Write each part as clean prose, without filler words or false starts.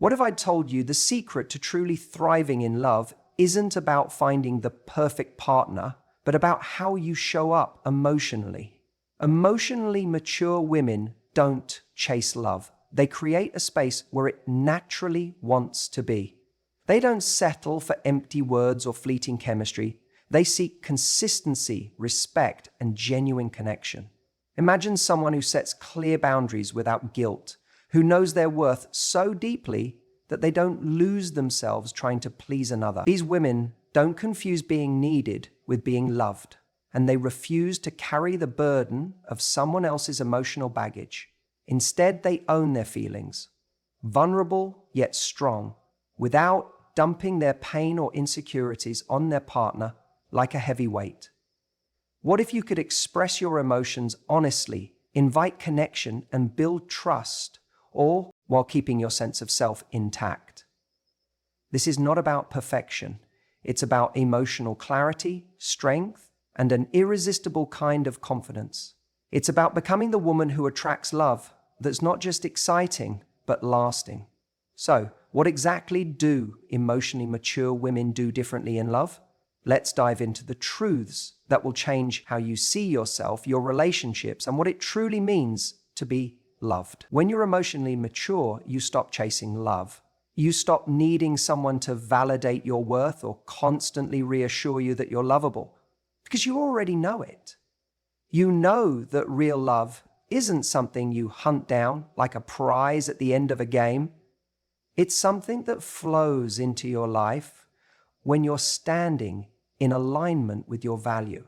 What if I told you the secret to truly thriving in love isn't about finding the perfect partner, but about how you show up emotionally? Emotionally mature women don't chase love. They create a space where it naturally wants to be. They don't settle for empty words or fleeting chemistry. They seek consistency, respect, and genuine connection. Imagine someone who sets clear boundaries without guilt, who knows their worth so deeply that they don't lose themselves trying to please another. These women don't confuse being needed with being loved, and they refuse to carry the burden of someone else's emotional baggage. Instead, they own their feelings, vulnerable yet strong, without dumping their pain or insecurities on their partner like a heavy weight. What if you could express your emotions honestly, invite connection, and build trust, all while keeping your sense of self intact? This is not about perfection. It's about emotional clarity, strength, and an irresistible kind of confidence. It's about becoming the woman who attracts love that's not just exciting, but lasting. So, what exactly do emotionally mature women do differently in love? Let's dive into the truths that will change how you see yourself, your relationships, and what it truly means to be loved. When you're emotionally mature, you stop chasing love. You stop needing someone to validate your worth or constantly reassure you that you're lovable, because you already know it. You know that real love isn't something you hunt down like a prize at the end of a game. It's something that flows into your life when you're standing in alignment with your value.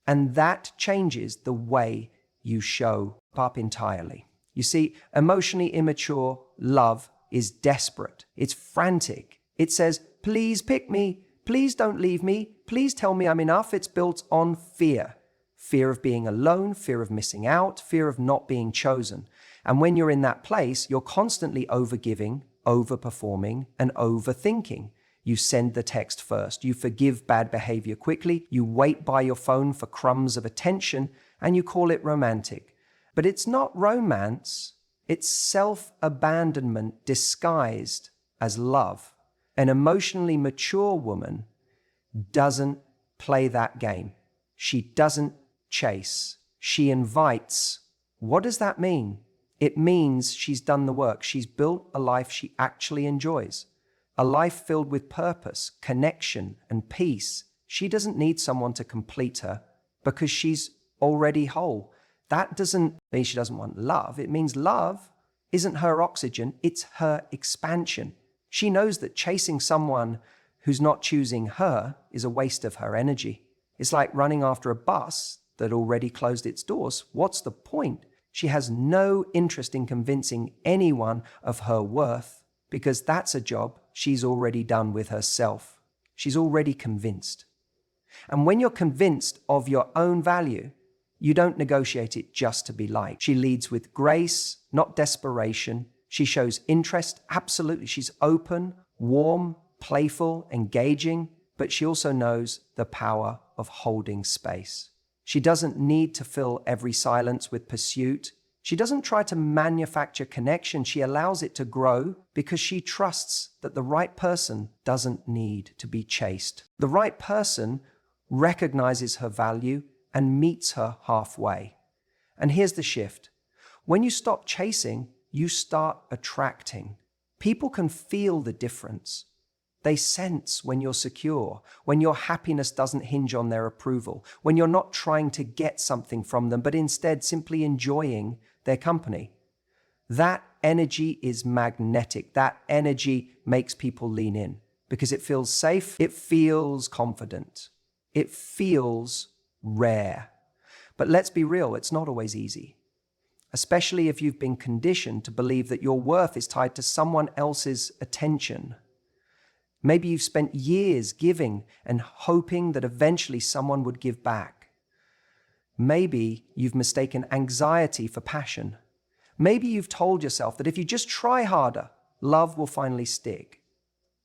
And that changes the way you show up entirely. You see, emotionally immature love is desperate. It's frantic. It says, please pick me. Please don't leave me. Please tell me I'm enough. It's built on fear. Fear of being alone, fear of missing out, fear of not being chosen. And when you're in that place, you're constantly overgiving, overperforming, and overthinking. You send the text first. You forgive bad behavior quickly. You wait by your phone for crumbs of attention, and you call it romantic. But it's not romance. It's self-abandonment disguised as love. An emotionally mature woman doesn't play that game. She doesn't chase. She invites. What does that mean? It means she's done the work. She's built a life she actually enjoys. A life filled with purpose, connection, and peace. She doesn't need someone to complete her because she's already whole. That doesn't mean she doesn't want love. It means love isn't her oxygen, it's her expansion. She knows that chasing someone who's not choosing her is a waste of her energy. It's like running after a bus that already closed its doors. What's the point? She has no interest in convincing anyone of her worth because that's a job she's already done with herself. She's already convinced. And when you're convinced of your own value, you don't negotiate it just to be liked. She leads with grace, not desperation. She shows interest, absolutely. She's open, warm, playful, engaging, but she also knows the power of holding space. She doesn't need to fill every silence with pursuit. She doesn't try to manufacture connection. She allows it to grow because she trusts that the right person doesn't need to be chased. The right person recognizes her value and meets her halfway. And here's the shift. When you stop chasing, you start attracting. People can feel the difference. They sense when you're secure, when your happiness doesn't hinge on their approval, when you're not trying to get something from them, but instead simply enjoying their company. That energy is magnetic. That energy makes people lean in because it feels safe, it feels confident, it feels rare. But let's be real, it's not always easy, especially if you've been conditioned to believe that your worth is tied to someone else's attention. Maybe you've spent years giving and hoping that eventually someone would give back. Maybe you've mistaken anxiety for passion. Maybe you've told yourself that if you just try harder, love will finally stick.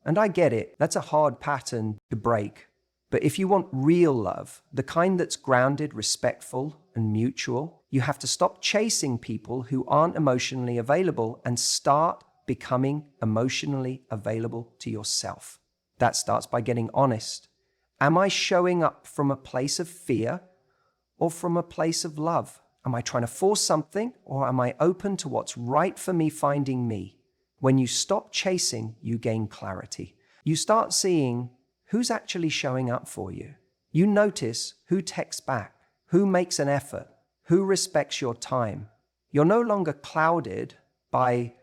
And I get it, that's a hard pattern to break. But if you want real love, the kind that's grounded, respectful, and mutual, you have to stop chasing people who aren't emotionally available and start becoming emotionally available to yourself. That starts by getting honest. Am I showing up from a place of fear or from a place of love? Am I trying to force something, or am I open to what's right for me finding me? When you stop chasing, you gain clarity. You start seeing who's actually showing up for you. You notice who texts back, who makes an effort, who respects your time. You're no longer clouded by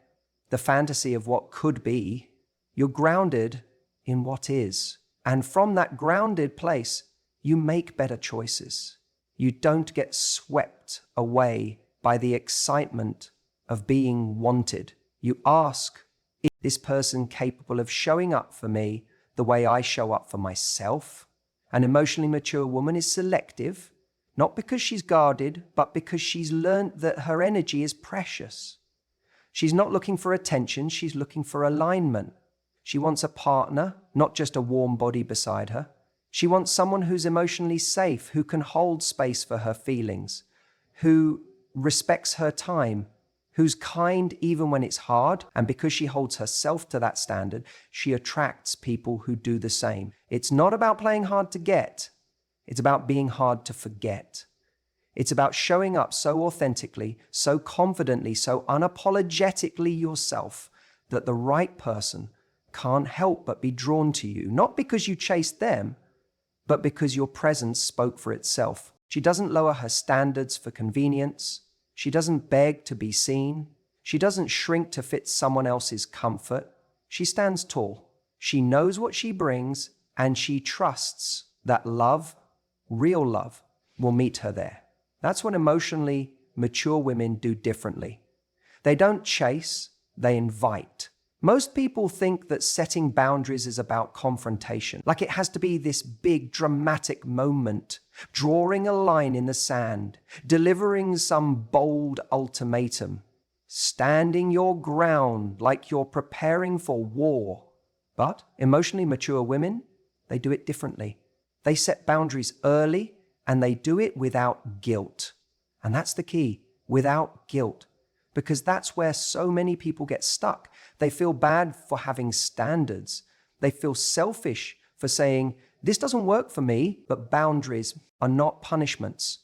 the fantasy of what could be. You're grounded in what is. And from that grounded place, you make better choices. You don't get swept away by the excitement of being wanted. You ask, is this person capable of showing up for me the way I show up for myself? An emotionally mature woman is selective, not because she's guarded, but because she's learned that her energy is precious. She's not looking for attention, she's looking for alignment. She wants a partner, not just a warm body beside her. She wants someone who's emotionally safe, who can hold space for her feelings, who respects her time, who's kind even when it's hard. And because she holds herself to that standard, she attracts people who do the same. It's not about playing hard to get. It's about being hard to forget. It's about showing up so authentically, so confidently, so unapologetically yourself that the right person can't help but be drawn to you, not because you chased them, but because your presence spoke for itself. She doesn't lower her standards for convenience. She doesn't beg to be seen. She doesn't shrink to fit someone else's comfort. She stands tall. She knows what she brings, and she trusts that love, real love, will meet her there. That's what emotionally mature women do differently. They don't chase, they invite. Most people think that setting boundaries is about confrontation, like it has to be this big dramatic moment, drawing a line in the sand, delivering some bold ultimatum, standing your ground like you're preparing for war. But emotionally mature women, they do it differently. They set boundaries early, and they do it without guilt. And that's the key, without guilt. Because that's where so many people get stuck. They feel bad for having standards. They feel selfish for saying, this doesn't work for me, but boundaries are not punishments.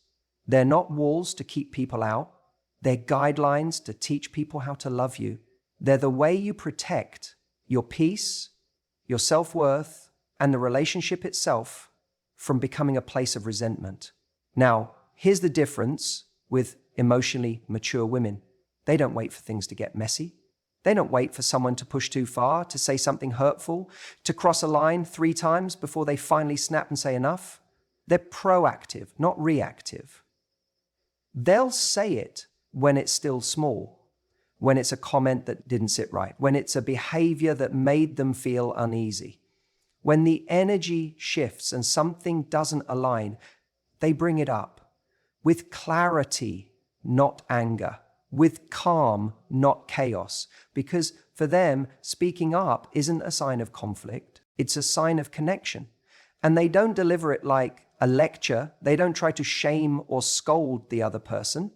They're not walls to keep people out. They're guidelines to teach people how to love you. They're the way you protect your peace, your self-worth, and the relationship itself from becoming a place of resentment. Now, here's the difference with emotionally mature women. They don't wait for things to get messy. They don't wait for someone to push too far, to say something hurtful, to cross a line 3 times before they finally snap and say enough. They're proactive, not reactive. They'll say it when it's still small, when it's a comment that didn't sit right, when it's a behavior that made them feel uneasy. When the energy shifts and something doesn't align, they bring it up with clarity, not anger, with calm, not chaos, because for them, speaking up isn't a sign of conflict, it's a sign of connection. And they don't deliver it like a lecture. They don't try to shame or scold the other person.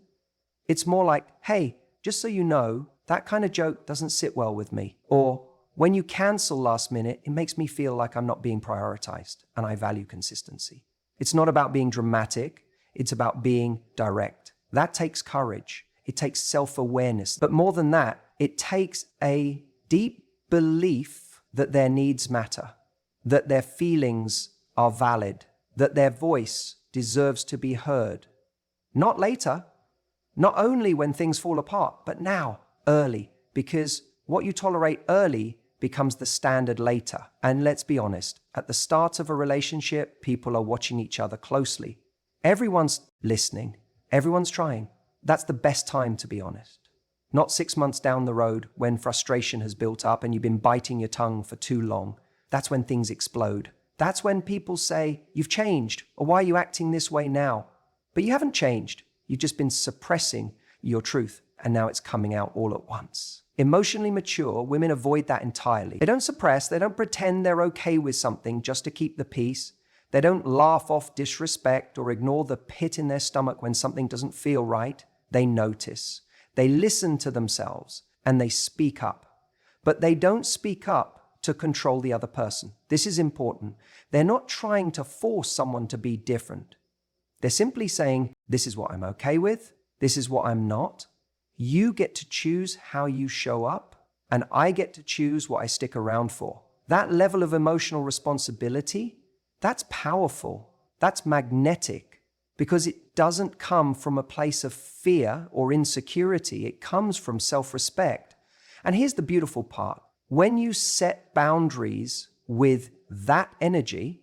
It's more like, hey, just so you know, that kind of joke doesn't sit well with me. Or, when you cancel last minute, it makes me feel like I'm not being prioritized, and I value consistency. It's not about being dramatic, it's about being direct. That takes courage. It takes self-awareness. But more than that, it takes a deep belief that their needs matter, that their feelings are valid, that their voice deserves to be heard. Not later, not only when things fall apart, but now, early, because what you tolerate early becomes the standard later. And let's be honest, at the start of a relationship, people are watching each other closely. Everyone's listening, everyone's trying. That's the best time to be honest. Not 6 months down the road when frustration has built up and you've been biting your tongue for too long. That's when things explode. That's when people say, you've changed, or why are you acting this way now? But you haven't changed. You've just been suppressing your truth, and now it's coming out all at once. Emotionally mature women avoid that entirely. They don't suppress, they don't pretend they're okay with something just to keep the peace. They don't laugh off disrespect or ignore the pit in their stomach when something doesn't feel right. They notice. They listen to themselves and they speak up. but they don't speak up to control the other person. This is important. They're not trying to force someone to be different. They're simply saying, this is what I'm okay with, this is what I'm not. You get to choose how you show up, and I get to choose what I stick around for. That level of emotional responsibility, that's powerful, that's magnetic, because it doesn't come from a place of fear or insecurity. It comes from self-respect. And here's the beautiful part. When you set boundaries with that energy,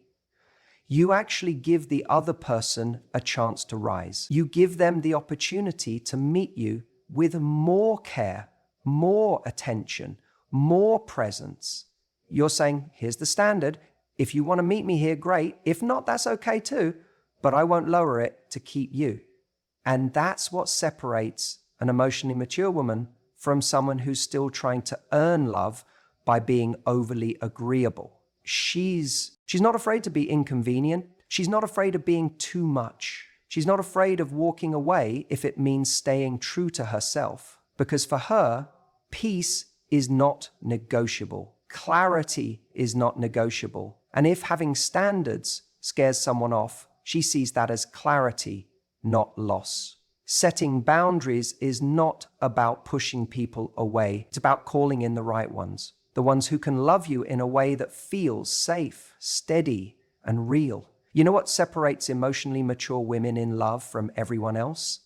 you actually give the other person a chance to rise. You give them the opportunity to meet you with more care, more attention, more presence. You're saying, here's the standard. If you want to meet me here, great. If not, that's okay too, but I won't lower it to keep you. And that's what separates an emotionally mature woman from someone who's still trying to earn love by being overly agreeable. She's not afraid to be inconvenient. She's not afraid of being too much. She's not afraid of walking away if it means staying true to herself. Because for her, peace is not negotiable. Clarity is not negotiable. And if having standards scares someone off, she sees that as clarity, not loss. Setting boundaries is not about pushing people away. It's about calling in the right ones. The ones who can love you in a way that feels safe, steady, and real. You know what separates emotionally mature women in love from everyone else?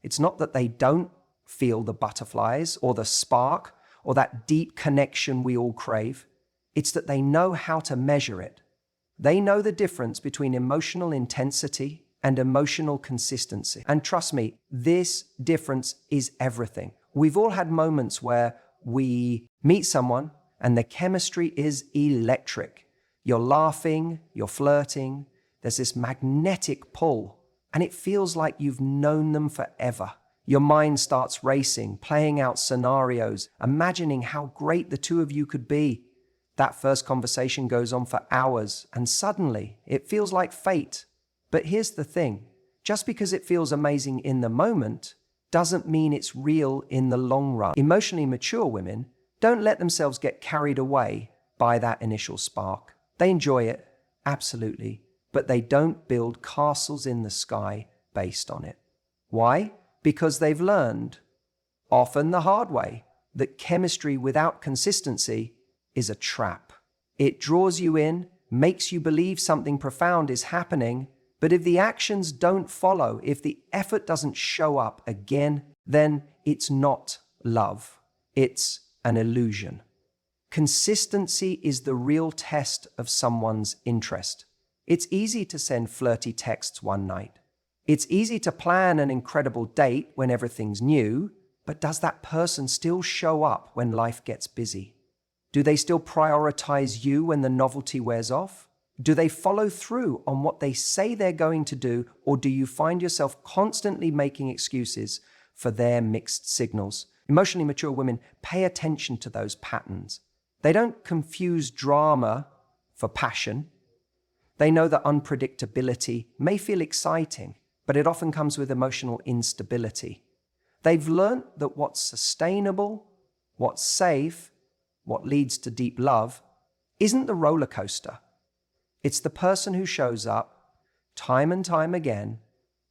It's not that they don't feel the butterflies or the spark or that deep connection we all crave. It's that they know how to measure it. They know the difference between emotional intensity and emotional consistency. And trust me, this difference is everything. We've all had moments where we meet someone and the chemistry is electric. You're laughing, you're flirting, there's this magnetic pull, and it feels like you've known them forever. Your mind starts racing, playing out scenarios, imagining how great the two of you could be. That first conversation goes on for hours, and suddenly it feels like fate. But here's the thing, just because it feels amazing in the moment doesn't mean it's real in the long run. Emotionally mature women don't let themselves get carried away by that initial spark. They enjoy it, absolutely, but they don't build castles in the sky based on it. Why? Because they've learned, often the hard way, that chemistry without consistency is a trap. It draws you in, makes you believe something profound is happening, but if the actions don't follow, if the effort doesn't show up again, then it's not love. It's an illusion. Consistency is the real test of someone's interest. It's easy to send flirty texts one night. It's easy to plan an incredible date when everything's new, but does that person still show up when life gets busy? Do they still prioritize you when the novelty wears off? Do they follow through on what they say they're going to do, or do you find yourself constantly making excuses for their mixed signals? Emotionally mature women pay attention to those patterns. They don't confuse drama for passion. They know that unpredictability may feel exciting, but it often comes with emotional instability. They've learned that what's sustainable, what's safe, what leads to deep love, isn't the roller coaster. It's the person who shows up time and time again,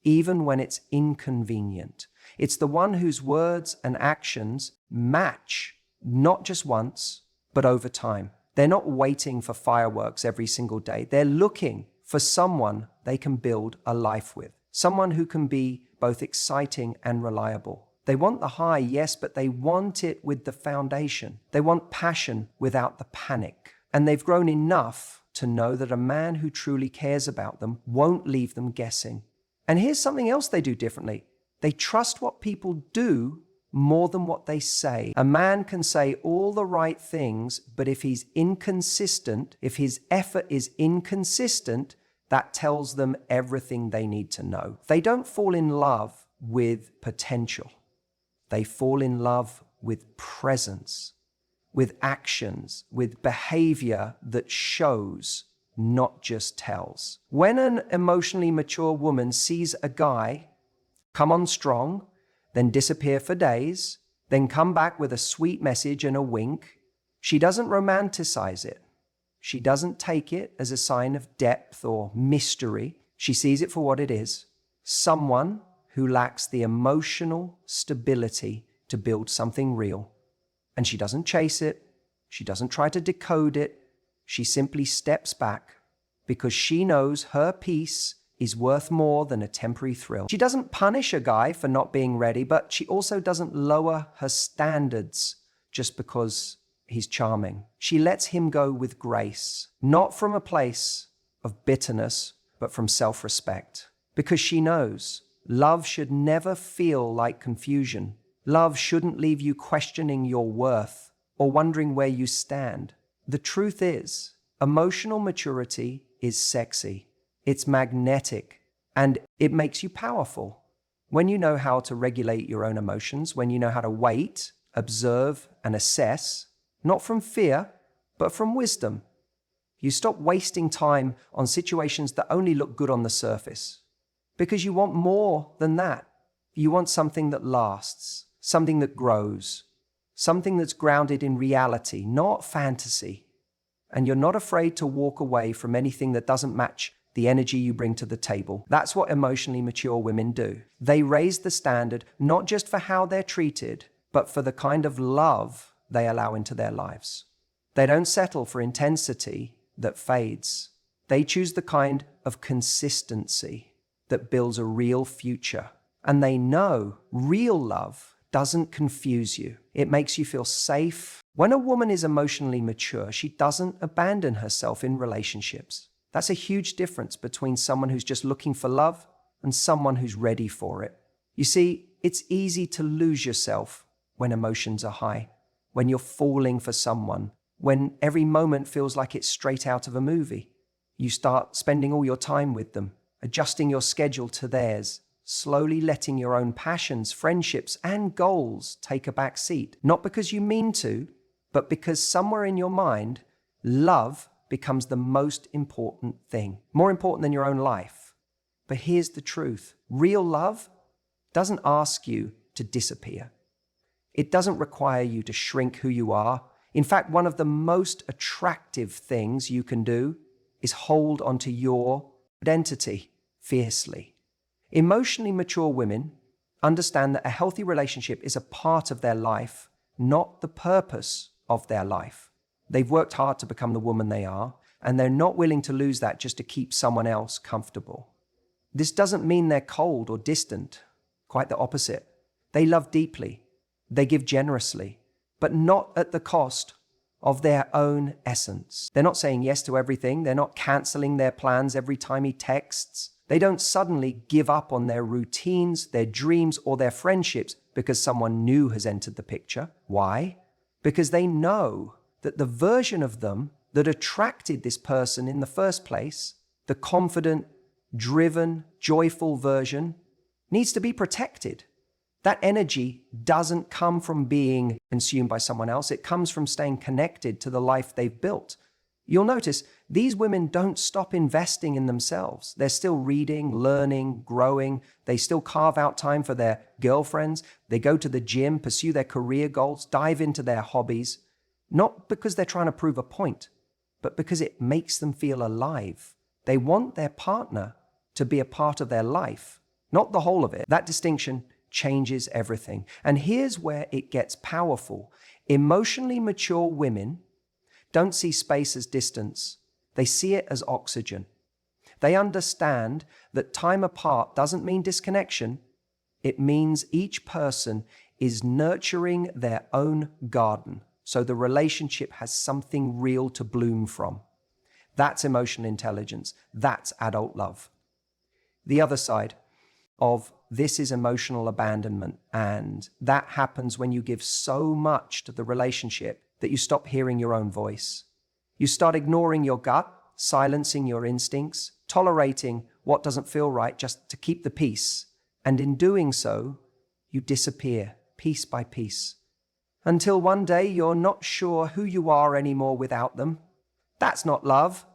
even when it's inconvenient. It's the one whose words and actions match, not just once, but over time. They're not waiting for fireworks every single day. They're looking for someone they can build a life with, someone who can be both exciting and reliable. They want the high, yes, but they want it with the foundation. They want passion without the panic. And they've grown enough to know that a man who truly cares about them won't leave them guessing. And here's something else they do differently. They trust what people do more than what they say. A man can say all the right things, but if he's inconsistent, if his effort is inconsistent, that tells them everything they need to know. They don't fall in love with potential. They fall in love with presence, with actions, with behavior that shows, not just tells. When an emotionally mature woman sees a guy come on strong, then disappear for days, then come back with a sweet message and a wink, She doesn't romanticize it. She doesn't take it as a sign of depth or mystery. She sees it for what it is: someone who lacks the emotional stability to build something real. And she doesn't chase it. She doesn't try to decode it. She simply steps back because she knows her peace is worth more than a temporary thrill. She doesn't punish a guy for not being ready, but she also doesn't lower her standards just because he's charming. She lets him go with grace, not from a place of bitterness, but from self-respect. Because she knows love should never feel like confusion. Love shouldn't leave you questioning your worth or wondering where you stand. The truth is, emotional maturity is sexy. It's magnetic, and it makes you powerful. When you know how to regulate your own emotions, when you know how to wait, observe, and assess, not from fear, but from wisdom, you stop wasting time on situations that only look good on the surface. Because you want more than that. You want something that lasts, something that grows, something that's grounded in reality, not fantasy. And you're not afraid to walk away from anything that doesn't match the energy you bring to the table. That's what emotionally mature women do. They raise the standard not just for how they're treated, but for the kind of love they allow into their lives. They don't settle for intensity that fades. They choose the kind of consistency that builds a real future. And they know real love doesn't confuse you. It makes you feel safe. When a woman is emotionally mature, she doesn't abandon herself in relationships. That's a huge difference between someone who's just looking for love and someone who's ready for it. You see, it's easy to lose yourself when emotions are high, when you're falling for someone, when every moment feels like it's straight out of a movie. You start spending all your time with them, adjusting your schedule to theirs, slowly letting your own passions, friendships, and goals take a back seat. Not because you mean to, but because somewhere in your mind, love becomes the most important thing, more important than your own life. But here's the truth. Real love doesn't ask you to disappear. It doesn't require you to shrink who you are. In fact, one of the most attractive things you can do is hold onto your identity fiercely. Emotionally mature women understand that a healthy relationship is a part of their life, not the purpose of their life. They've worked hard to become the woman they are, and they're not willing to lose that just to keep someone else comfortable. This doesn't mean they're cold or distant. Quite the opposite. They love deeply. They give generously, but not at the cost of their own essence. They're not saying yes to everything. They're not canceling their plans every time he texts. They don't suddenly give up on their routines, their dreams, or their friendships because someone new has entered the picture. Why? Because they know that the version of them that attracted this person in the first place, the confident, driven, joyful version, needs to be protected. That energy doesn't come from being consumed by someone else. It comes from staying connected to the life they've built. You'll notice these women don't stop investing in themselves. They're still reading, learning, growing. They still carve out time for their girlfriends. They go to the gym, pursue their career goals, dive into their hobbies, not because they're trying to prove a point, but because it makes them feel alive. They want their partner to be a part of their life, not the whole of it. That distinction changes everything. And here's where it gets powerful. Emotionally mature women don't see space as distance. They see it as oxygen. They understand that time apart doesn't mean disconnection. It means each person is nurturing their own garden, so the relationship has something real to bloom from. That's emotional intelligence. That's adult love. The other side of this is emotional abandonment, and that happens when you give so much to the relationship that you stop hearing your own voice. You start ignoring your gut, silencing your instincts, tolerating what doesn't feel right just to keep the peace. And in doing so, you disappear piece by piece, until one day you're not sure who you are anymore without them. That's not love.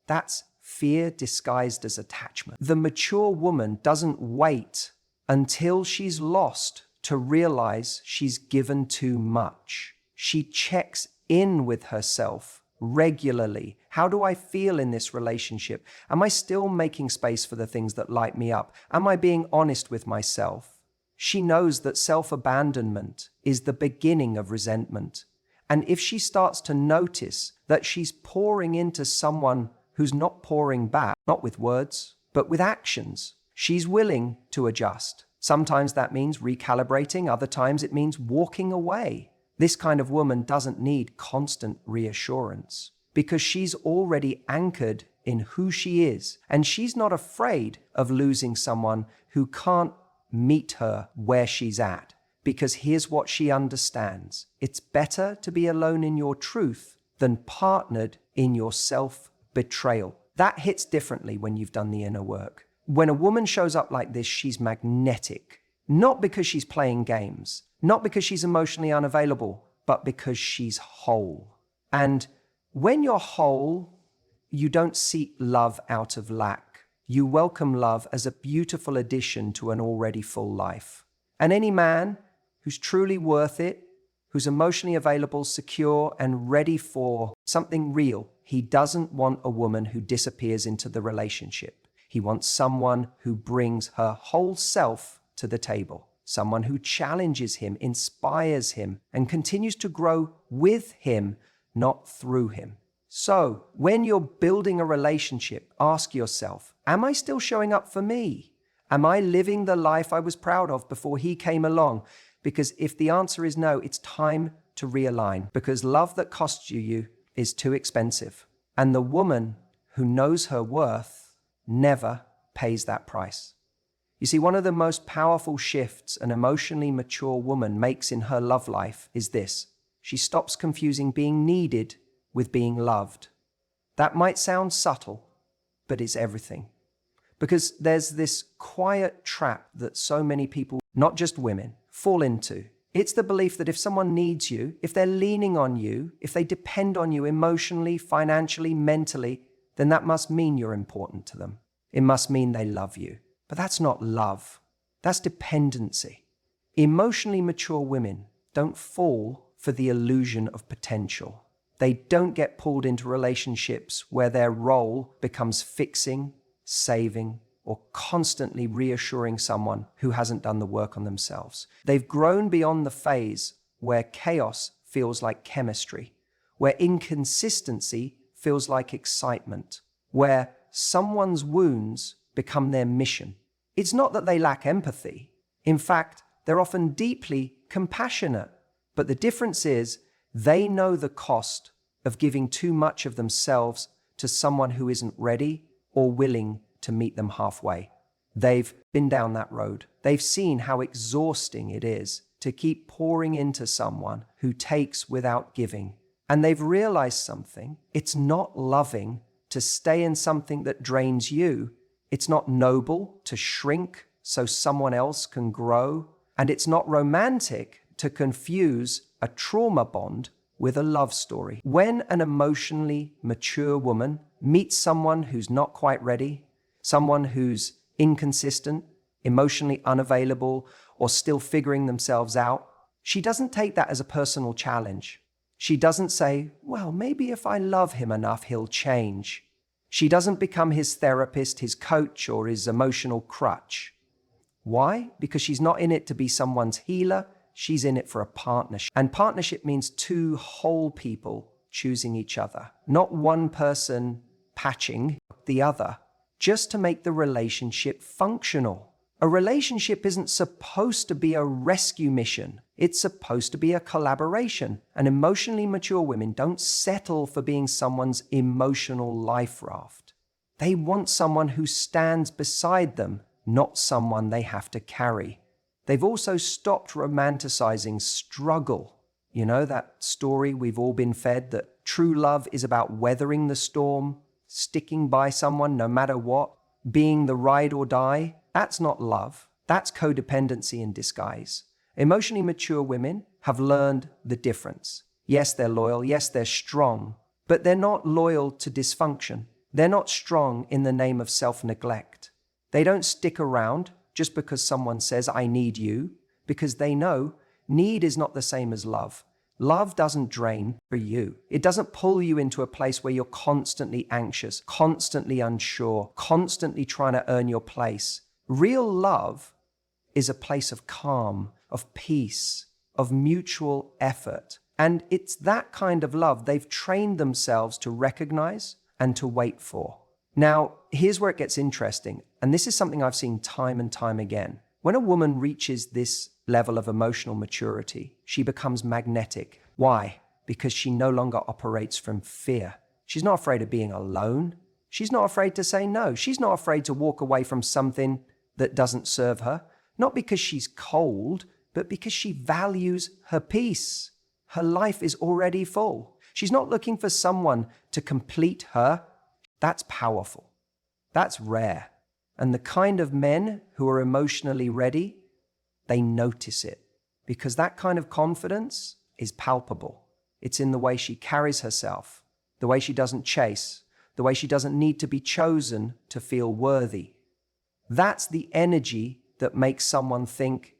That's fear disguised as attachment. The mature woman doesn't wait until she's lost to realize she's given too much. She checks in with herself regularly. How do I feel in this relationship? Am I still making space for the things that light me up? Am I being honest with myself? She knows that self-abandonment is the beginning of resentment. And if she starts to notice that she's pouring into someone who's not pouring back, not with words, but with actions, she's willing to adjust. Sometimes that means recalibrating, other times it means walking away. This kind of woman doesn't need constant reassurance because she's already anchored in who she is, and she's not afraid of losing someone who can't meet her where she's at, because here's what she understands. It's better to be alone in your truth than partnered in your self-betrayal. That hits differently when you've done the inner work. When a woman shows up like this, she's magnetic. Not because she's playing games, not because she's emotionally unavailable, but because she's whole. And when you're whole, you don't seek love out of lack. You welcome love as a beautiful addition to an already full life. And any man who's truly worth it, who's emotionally available, secure, and ready for something real, he doesn't want a woman who disappears into the relationship. He wants someone who brings her whole self to the table, someone who challenges him, inspires him, and continues to grow with him, not through him. So, when you're building a relationship, ask yourself, am I still showing up for me? Am I living the life I was proud of before he came along? Because if the answer is no, it's time to realign, because love that costs you is too expensive. And the woman who knows her worth never pays that price. You see, one of the most powerful shifts an emotionally mature woman makes in her love life is this. She stops confusing being needed with being loved. That might sound subtle, but it's everything. Because there's this quiet trap that so many people, not just women, fall into. It's the belief that if someone needs you, if they're leaning on you, if they depend on you emotionally, financially, mentally, then that must mean you're important to them. It must mean they love you. But that's not love. That's dependency. Emotionally mature women don't fall for the illusion of potential. They don't get pulled into relationships where their role becomes fixing, saving, or constantly reassuring someone who hasn't done the work on themselves. They've grown beyond the phase where chaos feels like chemistry, where inconsistency feels like excitement, where someone's wounds become their mission. It's not that they lack empathy. In fact, they're often deeply compassionate. But the difference is they know the cost of giving too much of themselves to someone who isn't ready or willing to meet them halfway. They've been down that road. They've seen how exhausting it is to keep pouring into someone who takes without giving. And they've realized something. It's not loving to stay in something that drains you. It's not noble to shrink so someone else can grow. And it's not romantic to confuse a trauma bond with a love story. When an emotionally mature woman meets someone who's not quite ready, someone who's inconsistent, emotionally unavailable, or still figuring themselves out, she doesn't take that as a personal challenge. She doesn't say, well, maybe if I love him enough, he'll change. She doesn't become his therapist, his coach, or his emotional crutch. Why? Because she's not in it to be someone's healer. She's in it for a partnership. And partnership means two whole people choosing each other, not one person patching the other, just to make the relationship functional. A relationship isn't supposed to be a rescue mission. It's supposed to be a collaboration. And emotionally mature women don't settle for being someone's emotional life raft. They want someone who stands beside them, not someone they have to carry. They've also stopped romanticizing struggle. You know, that story we've all been fed that true love is about weathering the storm, sticking by someone no matter what, being the ride or die. That's not love. That's codependency in disguise. Emotionally mature women have learned the difference. Yes, they're loyal. Yes, they're strong. But they're not loyal to dysfunction. They're not strong in the name of self-neglect. They don't stick around just because someone says, I need you, because they know need is not the same as love. Love doesn't drain for you. It doesn't pull you into a place where you're constantly anxious, constantly unsure, constantly trying to earn your place. Real love is a place of calm, of peace, of mutual effort. And it's that kind of love they've trained themselves to recognize and to wait for. Now, here's where it gets interesting. And this is something I've seen time and time again. When a woman reaches this level of emotional maturity, she becomes magnetic. Why? Because she no longer operates from fear. She's not afraid of being alone. She's not afraid to say no. She's not afraid to walk away from something that doesn't serve her. Not because she's cold, but because she values her peace. Her life is already full. She's not looking for someone to complete her. That's powerful. That's rare. And the kind of men who are emotionally ready, they notice it. Because that kind of confidence is palpable. It's in the way she carries herself, the way she doesn't chase, the way she doesn't need to be chosen to feel worthy. That's the energy that makes someone think,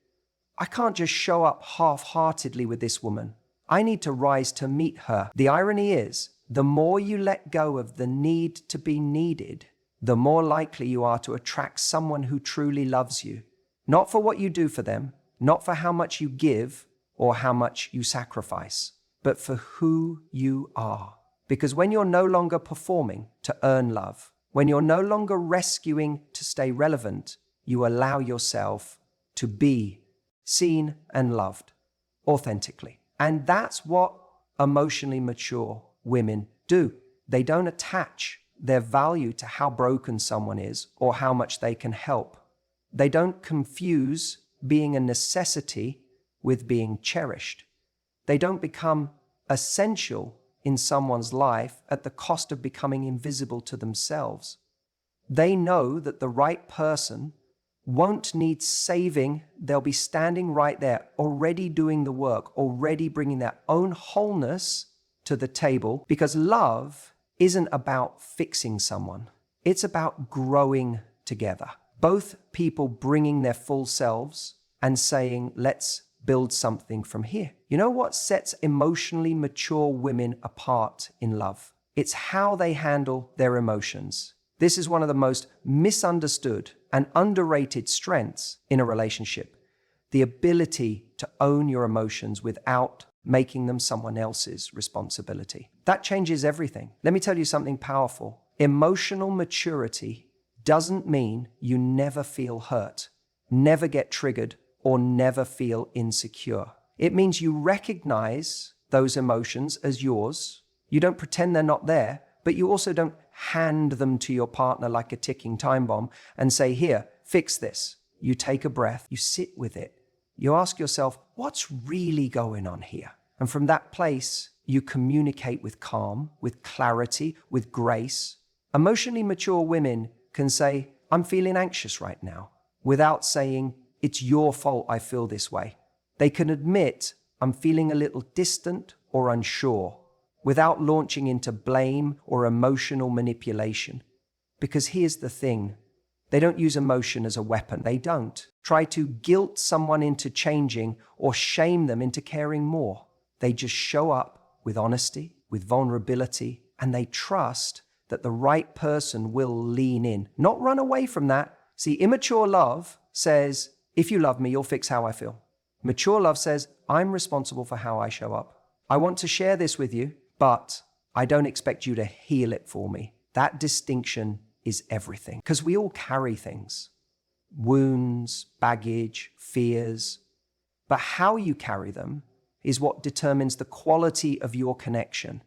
I can't just show up half-heartedly with this woman. I need to rise to meet her. The irony is, the more you let go of the need to be needed, the more likely you are to attract someone who truly loves you. Not for what you do for them, not for how much you give or how much you sacrifice, but for who you are. Because when you're no longer performing to earn love, when you're no longer rescuing to stay relevant, you allow yourself to be seen and loved authentically. And that's what emotionally mature women do. They don't attach their value to how broken someone is or how much they can help. They don't confuse being a necessity with being cherished. They don't become essential in someone's life at the cost of becoming invisible to themselves. They know that the right person won't need saving. They'll be standing right there, already doing the work, already bringing their own wholeness to the table, because love isn't about fixing someone. It's about growing together. Both people bringing their full selves and saying, let's build something from here. You know what sets emotionally mature women apart in love? It's how they handle their emotions. This is one of the most misunderstood and underrated strengths in a relationship. The ability to own your emotions without making them someone else's responsibility. That changes everything. Let me tell you something powerful. Emotional maturity doesn't mean you never feel hurt, never get triggered, or never feel insecure. It means you recognize those emotions as yours. You don't pretend they're not there, but you also don't hand them to your partner like a ticking time bomb and say, here, fix this. You take a breath, you sit with it. You ask yourself, what's really going on here? And from that place, you communicate with calm, with clarity, with grace. Emotionally mature women can say, I'm feeling anxious right now, without saying, it's your fault I feel this way. They can admit, I'm feeling a little distant or unsure, without launching into blame or emotional manipulation. Because here's the thing, they don't use emotion as a weapon. They don't try to guilt someone into changing or shame them into caring more. They just show up with honesty, with vulnerability, and they trust that the right person will lean in, not run away from that. See, immature love says, if you love me, you'll fix how I feel. Mature love says, I'm responsible for how I show up. I want to share this with you, but I don't expect you to heal it for me. That distinction is everything, because we all carry things, wounds, baggage, fears, but how you carry them is what determines the quality of your connection.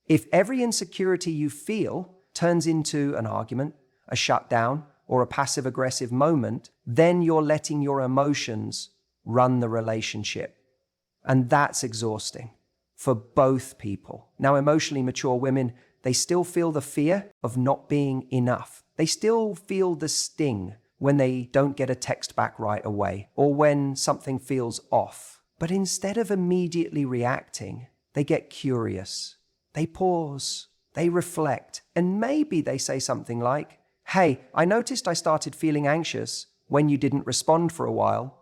If every insecurity you feel turns into an argument, a shutdown, or a passive-aggressive moment, then you're letting your emotions run the relationship. And that's exhausting for both people. Now, emotionally mature women, they still feel the fear of not being enough. They still feel the sting when they don't get a text back right away or when something feels off. But instead of immediately reacting, they get curious. They pause, they reflect, and maybe they say something like, hey, I noticed I started feeling anxious when you didn't respond for a while.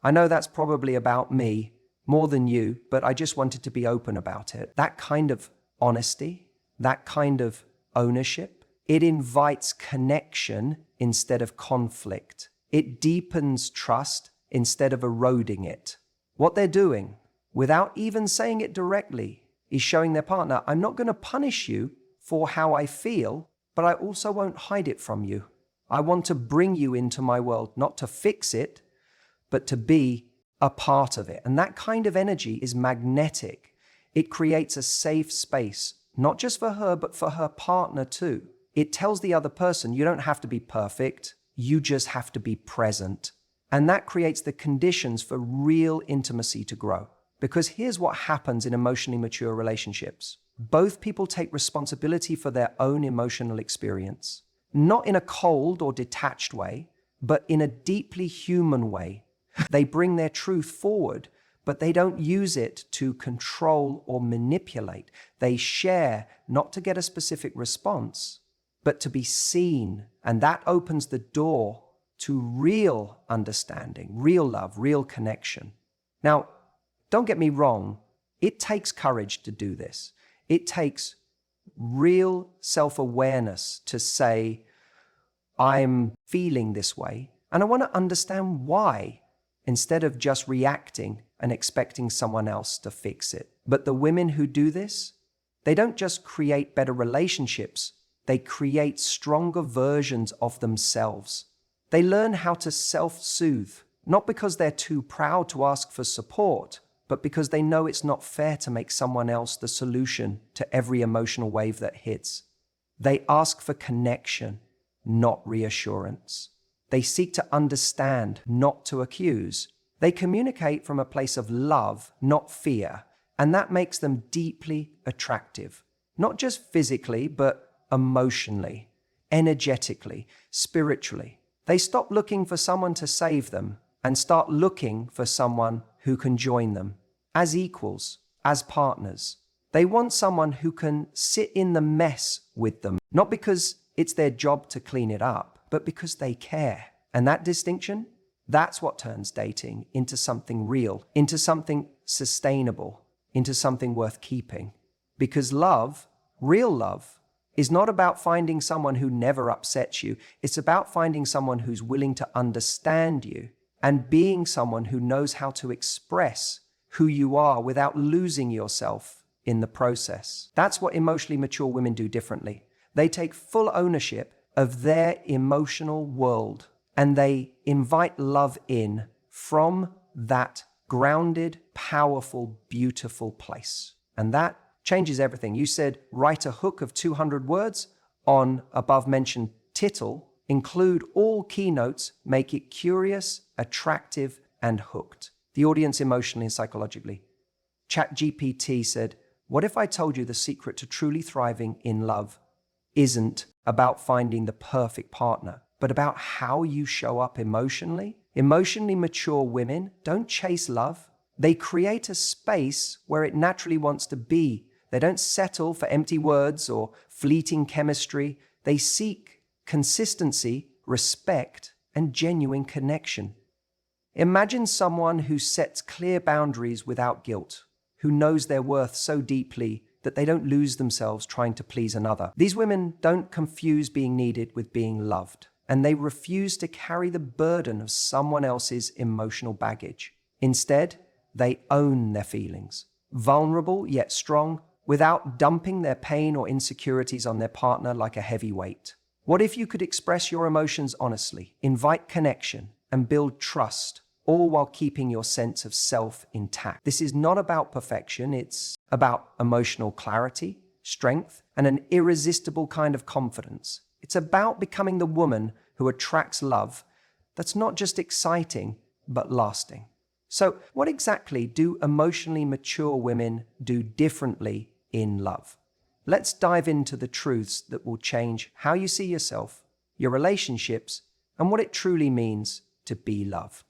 I know that's probably about me, more than you, but I just wanted to be open about it. That kind of honesty, that kind of ownership, it invites connection instead of conflict. It deepens trust instead of eroding it. What they're doing, without even saying it directly, is showing their partner, I'm not going to punish you for how I feel, but I also won't hide it from you. I want to bring you into my world, not to fix it, but to be a part of it. And that kind of energy is magnetic. It creates a safe space, not just for her, but for her partner too. It tells the other person, you don't have to be perfect, you just have to be present. And that creates the conditions for real intimacy to grow. Because here's what happens in emotionally mature relationships. Both people take responsibility for their own emotional experience, not in a cold or detached way, but in a deeply human way. They bring their truth forward, but they don't use it to control or manipulate. They share not to get a specific response, but to be seen. And that opens the door to real understanding, real love, real connection. Now, don't get me wrong, it takes courage to do this. It takes real self-awareness to say, I'm feeling this way, and I want to understand why, instead of just reacting and expecting someone else to fix it. But the women who do this, they don't just create better relationships, they create stronger versions of themselves. They learn how to self-soothe, not because they're too proud to ask for support, but because they know it's not fair to make someone else the solution to every emotional wave that hits. They ask for connection, not reassurance. They seek to understand, not to accuse. They communicate from a place of love, not fear, and that makes them deeply attractive, not just physically, but emotionally, energetically, spiritually. They stop looking for someone to save them and start looking for someone who can join them as equals, as partners. They want someone who can sit in the mess with them, not because it's their job to clean it up, but because they care. And that distinction, that's what turns dating into something real, into something sustainable, into something worth keeping. Because love, real love, is not about finding someone who never upsets you. It's about finding someone who's willing to understand you and being someone who knows how to express who you are without losing yourself in the process. That's what emotionally mature women do differently. They take full ownership of their emotional world and they invite love in from that grounded, powerful, beautiful place. And that changes everything. You said write a hook of 200 words on above-mentioned tittle, include all keynotes, make it curious, attractive, and hooked. The audience emotionally and psychologically. ChatGPT said, what if I told you the secret to truly thriving in love isn't about finding the perfect partner, but about how you show up emotionally? Emotionally mature women don't chase love. They create a space where it naturally wants to be. They don't settle for empty words or fleeting chemistry. They seek consistency, respect, and genuine connection. Imagine someone who sets clear boundaries without guilt, who knows their worth so deeply that they don't lose themselves trying to please another. These women don't confuse being needed with being loved, and they refuse to carry the burden of someone else's emotional baggage. Instead, they own their feelings, vulnerable yet strong, without dumping their pain or insecurities on their partner like a heavy weight. What if you could express your emotions honestly, invite connection, and build trust, all while keeping your sense of self intact? This is not about perfection, it's about emotional clarity, strength, and an irresistible kind of confidence. It's about becoming the woman who attracts love that's not just exciting, but lasting. So, what exactly do emotionally mature women do differently in love? Let's dive into the truths that will change how you see yourself, your relationships, and what it truly means to be loved.